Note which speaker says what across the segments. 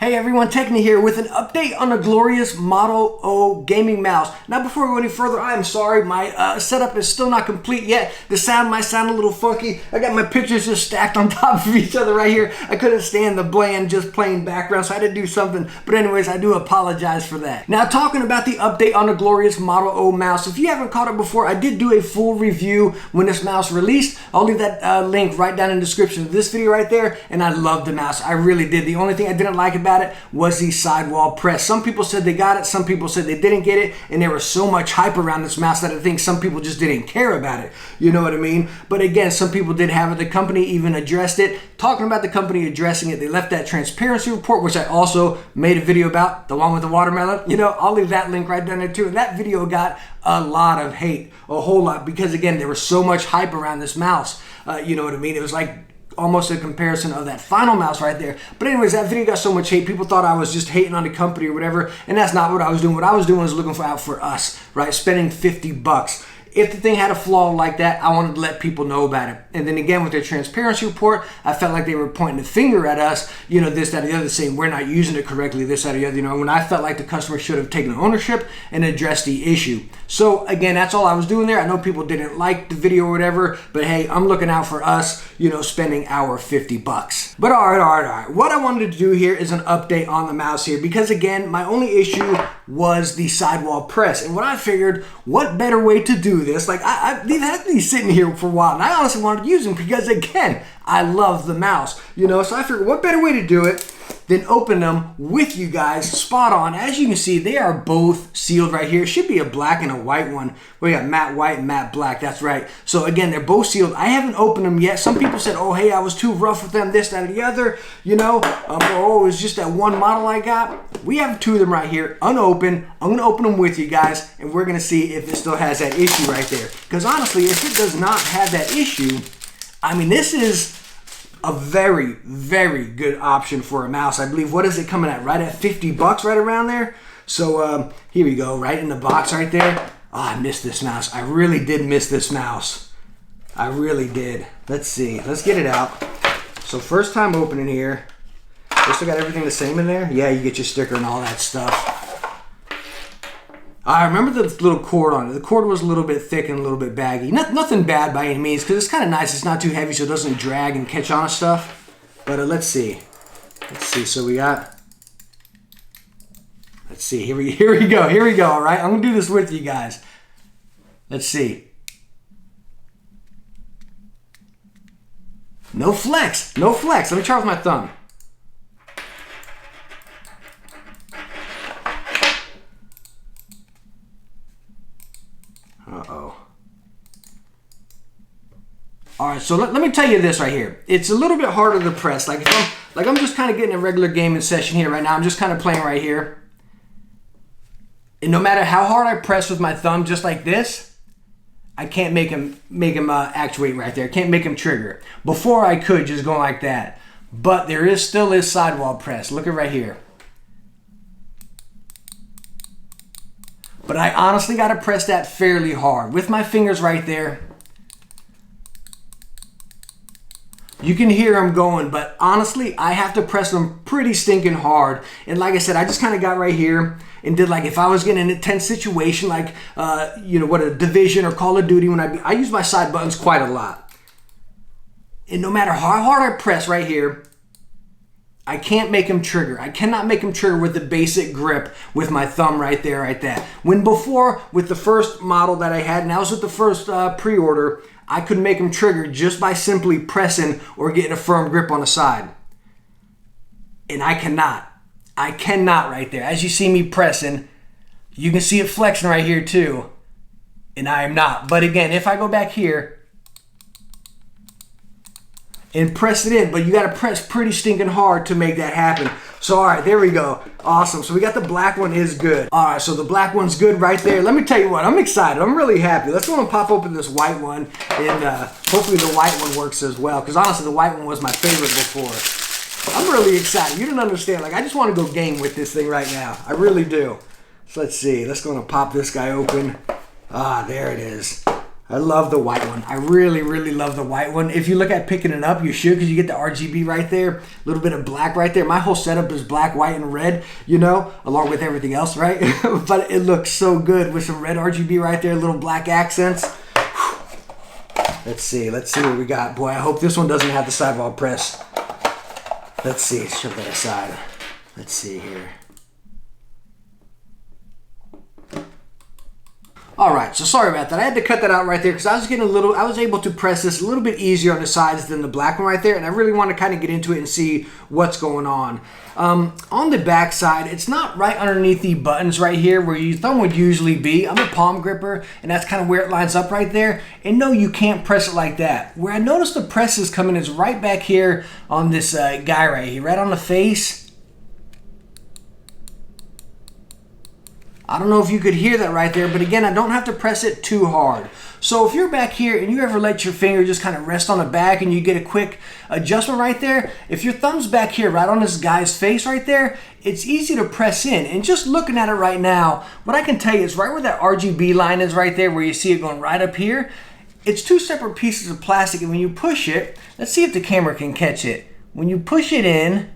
Speaker 1: Hey everyone, Techne here with an update on the glorious Model O gaming mouse. Now before we go any further, I am sorry, my setup is still not complete yet. The sound might sound a little funky. I got my pictures just stacked on top of each other right here. I couldn't stand the bland, just plain background, so I had to do something. But anyways, I do apologize for that. Now talking about the update on the glorious Model O mouse, if you haven't caught it before, I did do a full review when this mouse released. I'll leave that link right down in the description of this video right there, and I love the mouse. I really did. The only thing I didn't like about it was the sidewall press. Some people said they got it, some people said they didn't get it, and there was so much hype around this mouse that I think some people just didn't care about it. You know what I mean? But again, some people did have it. The company even addressed it. Talking about the company addressing it, they left that transparency report, which I also made a video about, the one with the watermelon. You know, I'll leave that link right down there too. And that video got a lot of hate, a whole lot, because again, there was so much hype around this mouse. You know what I mean? It was like almost a comparison of that final mouse right there. But anyways, that video got so much hate, people thought I was just hating on the company or whatever, and that's not what I was doing. What I was doing was looking out for us, right? Spending 50 bucks. If the thing had a flaw like that, I wanted to let people know about it. And then again, with their transparency report, I felt like they were pointing the finger at us, you know, this, that, or the other, saying we're not using it correctly, this, that, or the other, you know, when I felt like the customer should have taken ownership and addressed the issue. So again, that's all I was doing there. I know people didn't like the video or whatever, but hey, I'm looking out for us, you know, spending our 50 bucks. But all right. What I wanted to do here is an update on the mouse here, because again, my only issue was the sidewall press. And what I figured, what better way to do this? Like they've had these sitting here for a while, and I honestly wanted to use them because again, I love the mouse, you know. So I figured, what better way to do it than open them with you guys, spot on. As you can see, they are both sealed right here. It should be a black and a white one. We got matte white and matte black. That's right. So again, they're both sealed. I haven't opened them yet. Some people said, "Oh, hey, I was too rough with them, this, that, or the other." You know, oh, it was just that one model I got. We have two of them right here, unopened. I'm gonna open them with you guys, and we're gonna see if it still has that issue right there. Because honestly, if it does not have that issue, I mean, this is a very, very good option for a mouse. I believe, what is it coming at? Right at 50 bucks, right around there. So here we go, right in the box right there. Oh, I missed this mouse. I really did miss this mouse. I really did. Let's see. Let's get it out. So first time opening here. You still got everything the same in there? Yeah, you get your sticker and all that stuff. I remember the little cord on it. The cord was a little bit thick and a little bit baggy. Nothing bad by any means, because it's kind of nice. It's not too heavy, so it doesn't drag and catch on stuff. But let's see. Let's see. So we got. Let's see. Here we go. All right. I'm gonna do this with you guys. Let's see. No flex. No flex. Let me try with my thumb. Uh-oh. All right, so let me tell you this right here. It's a little bit harder to press. Like if I'm just kind of getting a regular gaming session here right now. I'm just kind of playing right here. And no matter how hard I press with my thumb, just like this, I can't make him actuate right there. I can't make him trigger. Before I could just go like that. But there is still is sidewall press. Look at right here. But I honestly got to press that fairly hard. With my fingers right there. You can hear them going, but honestly, I have to press them pretty stinking hard. And like I said, I just kind of got right here and did, like, if I was getting in an intense situation, like, you know, what, a Division or Call of Duty, when I use my side buttons quite a lot. And no matter how hard I press right here, I can't make him trigger. I cannot make him trigger with the basic grip with my thumb right there, right there. When before, with the first model that I had, and that was with the first pre-order, I could make him trigger just by simply pressing or getting a firm grip on the side. And I cannot. I cannot right there. As you see me pressing, you can see it flexing right here too. And I am not. But again, if I go back here and press it in, but you got to press pretty stinking hard to make that happen. So all right, there we go. Awesome. So we got the black one is good. All right, so the black one's good right there. Let me tell you what, I'm excited. I'm really happy. Let's go and pop open this white one, and hopefully the white one works as well, because honestly the white one was my favorite before. I'm really excited. You don't understand. Like, I just want to go game with this thing right now. I really do. So let's see. Let's go and pop this guy open. Ah, there it is. I love the white one. I really, really love the white one. If you look at picking it up, you should, because you get the RGB right there, a little bit of black right there. My whole setup is black, white, and red, you know, along with everything else, right? But it looks so good with some red RGB right there, little black accents. Let's see what we got. Boy, I hope this one doesn't have the sidewall press. Let's see, shove that aside. Let's see here. All right, so sorry about that. I had to cut that out right there because I was able to press this a little bit easier on the sides than the black one right there, and I really want to kind of get into it and see what's going on. On the back side, it's not right underneath the buttons right here where your thumb would usually be. I'm a palm gripper, and that's kind of where it lines up right there. And no, you can't press it like that. Where I noticed the presses coming is right back here on this guy right here, right on the face. I don't know if you could hear that right there, but again, I don't have to press it too hard. So if you're back here and you ever let your finger just kind of rest on the back and you get a quick adjustment right there, if your thumb's back here right on this guy's face right there, it's easy to press in. And just looking at it right now, what I can tell you is right where that RGB line is right there, where you see it going right up here, it's two separate pieces of plastic, and when you push it, let's see if the camera can catch it. When you push it in,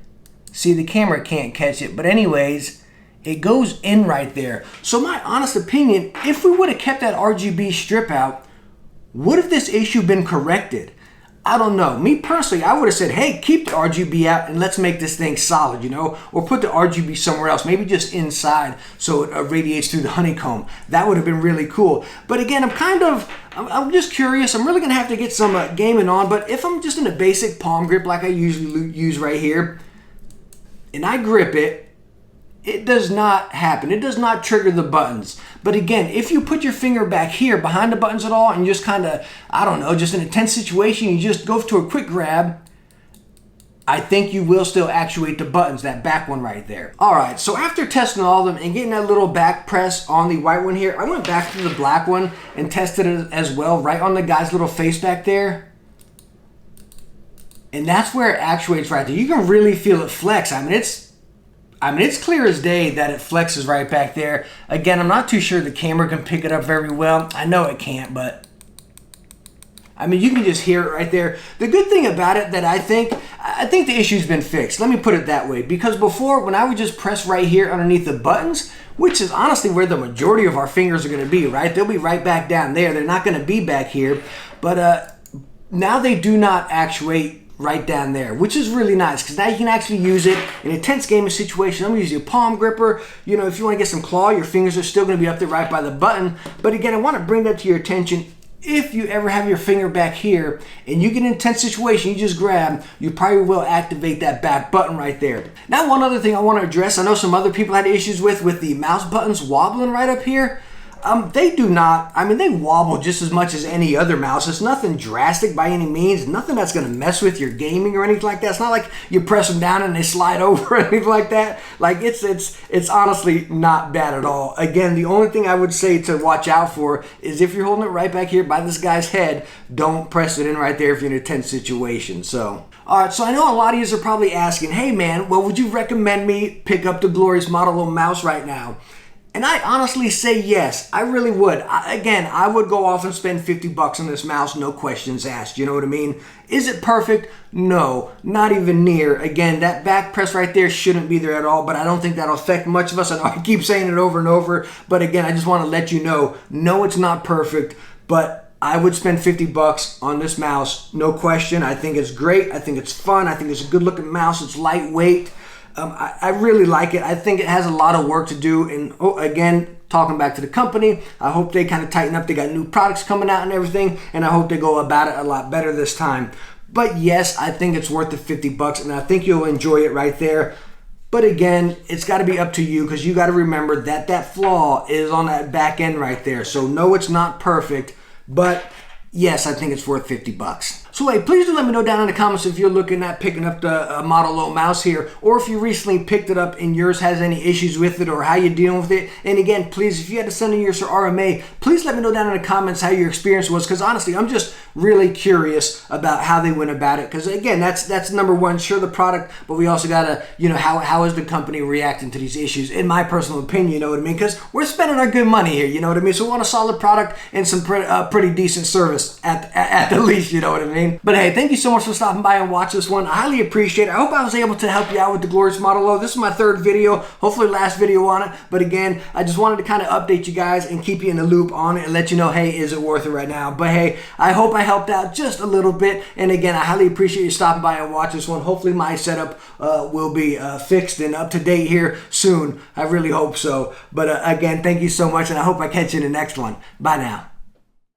Speaker 1: see, the camera can't catch it, but anyways, it goes in right there. So my honest opinion, if we would have kept that RGB strip out, would have this issue been corrected? I don't know. Me personally, I would have said, hey, keep the RGB out and let's make this thing solid, you know, or put the RGB somewhere else, maybe just inside so it radiates through the honeycomb. That would have been really cool. But again, I'm just curious. I'm really gonna have to get some gaming on, but if I'm just in a basic palm grip like I usually use right here, and I grip it, it does not happen. It does not trigger the buttons. But again, if you put your finger back here behind the buttons at all and just kind of, I don't know, just in a tense situation, you just go to a quick grab, I think you will still actuate the buttons, that back one right there. All right, so after testing all of them and getting that little back press on the white one here, I went back to the black one and tested it as well, right on the guy's little face back there. And that's where it actuates right there. You can really feel it flex. I mean, it's clear as day that it flexes right back there. Again, I'm not too sure the camera can pick it up very well. I know it can't, but I mean, you can just hear it right there. The good thing about it that I think the issue's been fixed. Let me put it that way. Because before, when I would just press right here underneath the buttons, which is honestly where the majority of our fingers are going to be, right? They'll be right back down there. They're not going to be back here. But now they do not actuate right down there, which is really nice because now you can actually use it in a tense gaming situation. I'm using a palm gripper. You know, if you want to get some claw, your fingers are still going to be up there right by the button. But again, I want to bring that to your attention. If you ever have your finger back here and you get in a tense situation, you just grab, you probably will activate that back button right there. Now, one other thing I want to address, I know some other people had issues with the mouse buttons wobbling right up here. They do not, I mean, they wobble just as much as any other mouse. It's nothing drastic by any means, nothing that's going to mess with your gaming or anything like that. It's not like you press them down and they slide over or anything like that. Like, it's honestly not bad at all. Again, the only thing I would say to watch out for is if you're holding it right back here by this guy's head, don't press it in right there if you're in a tense situation. So, all right, so I know a lot of you are probably asking, hey man, well, would you recommend me pick up the Glorious Model O mouse right now? And I honestly say yes, I really would. I would go off and spend 50 bucks on this mouse, no questions asked, you know what I mean? Is it perfect? No, not even near. Again, that back press right there shouldn't be there at all, but I don't think that'll affect much of us. I know I keep saying it over and over, but again, I just want to let you know, no, it's not perfect, but I would spend 50 bucks on this mouse, no question. I think it's great, I think it's fun, I think it's a good looking mouse, it's lightweight. I really like it. I think it has a lot of work to do. And again, talking back to the company, I hope they kind of tighten up. They got new products coming out and everything, and I hope they go about it a lot better this time. But yes, I think it's worth the 50 bucks, and I think you'll enjoy it right there. But again, it's got to be up to you because you got to remember that that flaw is on that back end right there. So no, it's not perfect, but yes, I think it's worth 50 bucks. So hey, please do let me know down in the comments if you're looking at picking up the Model O mouse here, or if you recently picked it up and yours has any issues with it, or how you're dealing with it. And again, please, if you had to send in yours to RMA, please let me know down in the comments how your experience was, because honestly, I'm just really curious about how they went about it. Because again, that's number one. Sure, the product, but we also gotta, how is the company reacting to these issues? In my personal opinion, you know what I mean? Because we're spending our good money here, you know what I mean? So we want a solid product and some pretty decent service at the least, you know what I mean? But hey, thank you so much for stopping by and watching this one. I highly appreciate it. I hope I was able to help you out with the glorious Model O. This is my third video, hopefully last video on it. But again, I just wanted to kind of update you guys and keep you in the loop on it and let you know, hey, is it worth it right now? But hey, I hope I helped out just a little bit. And again, I highly appreciate you stopping by and watching this one. Hopefully my setup will be fixed and up to date here soon. I really hope so. But again, thank you so much, and I hope I catch you in the next one. Bye now.